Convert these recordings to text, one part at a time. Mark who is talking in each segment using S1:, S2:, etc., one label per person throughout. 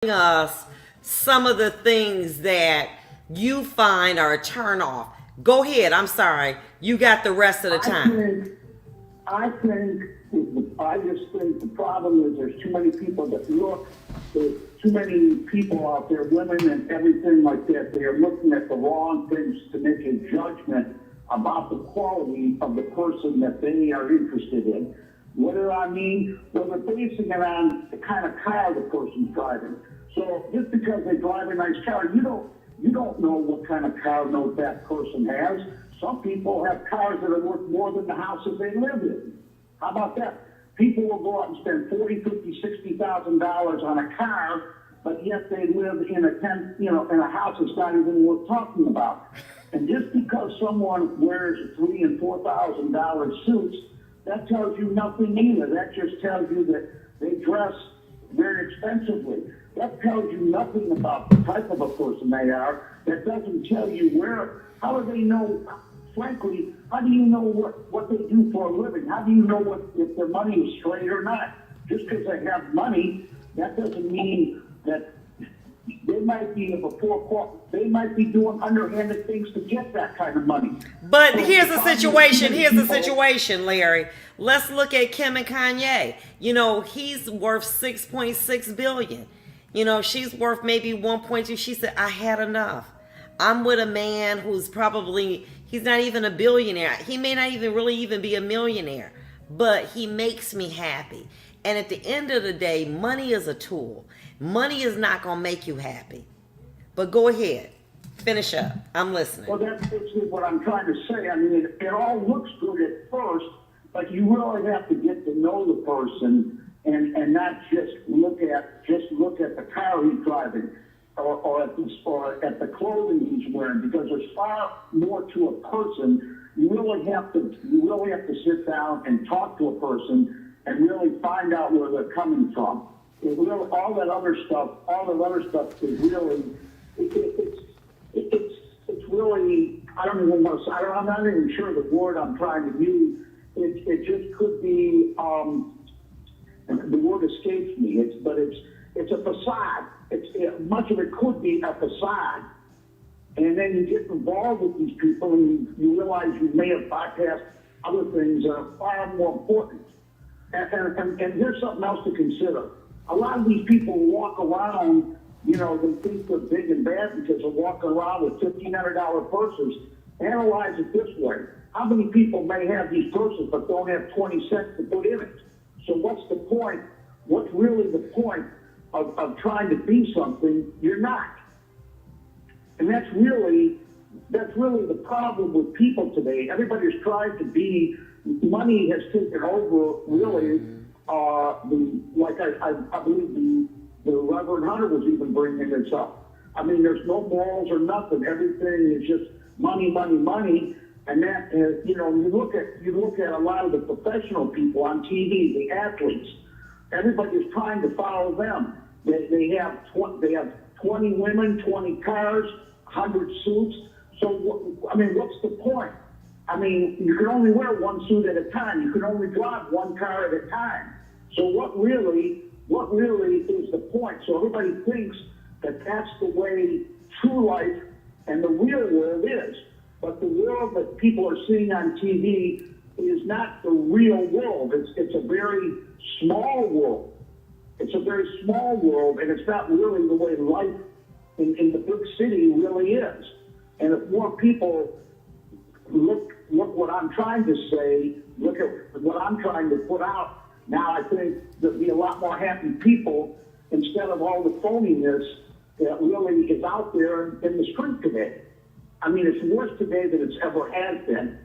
S1: us some of the things that you find are a turn off. Go ahead. I'm sorry. You got the rest of the time.
S2: I think, I just think the problem is there's too many people that look, there's too many people out there, women and everything like that. They are looking at the wrong things to make a judgment about the quality of the person that they are interested in. What do I mean? Well, they're basing it on the kind of car the person's driving. So just because they drive a nice car, you don't know what kind of car note that person has. Some people have cars that are worth more than the houses they live in. How about that? People will go out and spend $40,000, $50,000, $60,000 on a car, but yet they live in in a house that's not even worth talking about. And just because someone wears $3,000 and $4,000 suits, that tells you nothing either. That just tells you that they dress very expensively. That tells you nothing about the type of a person they are. That doesn't tell you how do they know, frankly, how do you know what they do for a living? How do you know if their money is straight or not? Just because they have money, that doesn't mean that they might be they might be doing underhanded things to get that kind of money.
S1: But so here's the situation, Larry. Let's look at Kim and Kanye. He's worth $6.6 billion. She's worth maybe 1.2. She said, I had enough. I'm with a man who's he's not even a billionaire. He may not even really be a millionaire, but he makes me happy. And at the end of the day, money is a tool. Money is not going to make you happy. But go ahead. Finish up. I'm listening.
S2: Well, that's basically what I'm trying to say. I mean, it all looks good at first, but you really have to get to know the person and not just look at the car he's driving or at the clothing he's wearing, because there's far more to a person. You really have to sit down and talk to a person and really find out where they're coming from. All that other stuff is really, it's really, I'm not even sure the word I'm trying to use. It just could be, the word escapes me. It's a facade. Much of it could be a facade. And then you get involved with these people and you realize you may have bypassed other things that are far more important. And here's something else to consider. A lot of these people walk around, they think they're big and bad because they're walking around with $1,500 purses. Analyze it this way. How many people may have these purses but don't have 20 cents to put in it? So what's the point? What's really the point of trying to be something you're not? And that's really the problem with people today. Everybody's trying to be, money has taken over really, I believe the Reverend Hunter was even bringing this up. I mean, there's no morals or nothing. Everything is just money, money, money. And that is, you look at a lot of the professional people on TV, the athletes. Everybody's trying to follow them. They have 20 women, 20 cars, 100 suits. So what's the point? I mean, you can only wear one suit at a time. You can only drive one car at a time. So what really is the point? So everybody thinks that that's the way true life and the real world is. But the world that people are seeing on TV is not the real world. It's a very small world. It's a very small world, and it's not really the way life in the big city really is. And if more people look what I'm trying to say, look at what I'm trying to put out, now I think there'll be a lot more happy people instead of all the phoniness that really is out there in the street today. I mean, it's worse today than it's ever has been.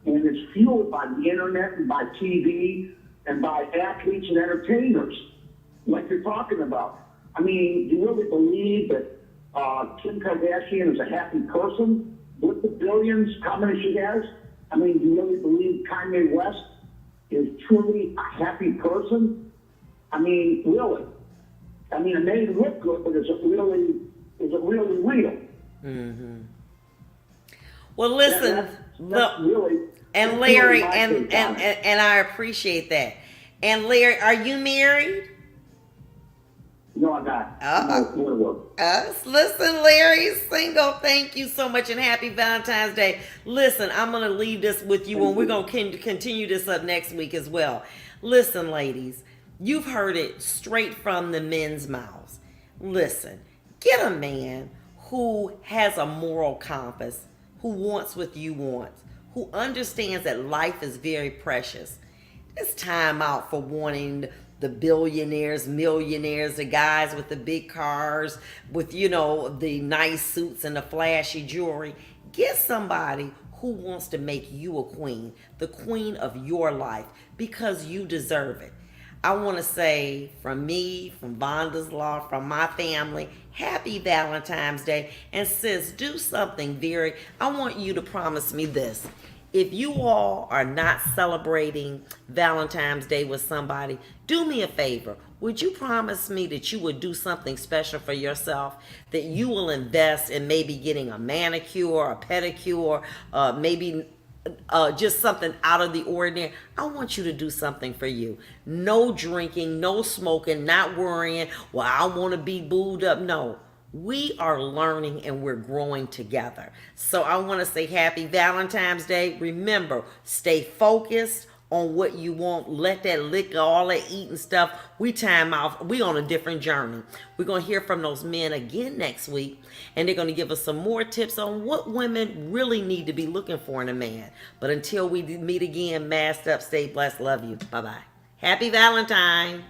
S2: And it's fueled by the internet and by TV and by athletes and entertainers, like you're talking about. I mean, do you really believe that Kim Kardashian is a happy person with the billions, how many she has? I mean, do you really believe Kanye West is truly a happy person? I mean, really. I mean, it may look good, but is it really real?
S1: Mm-hmm. Well, listen,
S2: that's really,
S1: and Larry, and I appreciate that. And Larry, are you married?
S2: No, I'm not.
S1: Listen, Larry, single, thank you so much and happy Valentine's Day. Listen, I'm going to leave this with you and we're going to continue this up next week as well. Listen, ladies, you've heard it straight from the men's mouths. Listen, get a man who has a moral compass, who wants what you want, who understands that life is very precious. It's time out for wanting the billionaires, millionaires, the guys with the big cars, with, the nice suits and the flashy jewelry. Get somebody who wants to make you a queen, the queen of your life, because you deserve it. I want to say from me, from Vonda's Law, from my family, happy Valentine's Day. And sis, do something I want you to promise me this. If you all are not celebrating Valentine's Day with somebody, do me a favor. Would you promise me that you would do something special for yourself? That you will invest in maybe getting a manicure, a pedicure, maybe just something out of the ordinary. I want you to do something for you. No drinking, no smoking, not worrying, well, I want to be booed up. No. We are learning and we're growing together. So I want to say happy Valentine's Day. Remember, stay focused on what you want. Let that liquor, all that eating stuff, we time out. We on a different journey. We're going to hear from those men again next week, and they're going to give us some more tips on what women really need to be looking for in a man. But until we meet again, masked up, stay blessed, love you. Bye-bye. Happy Valentine.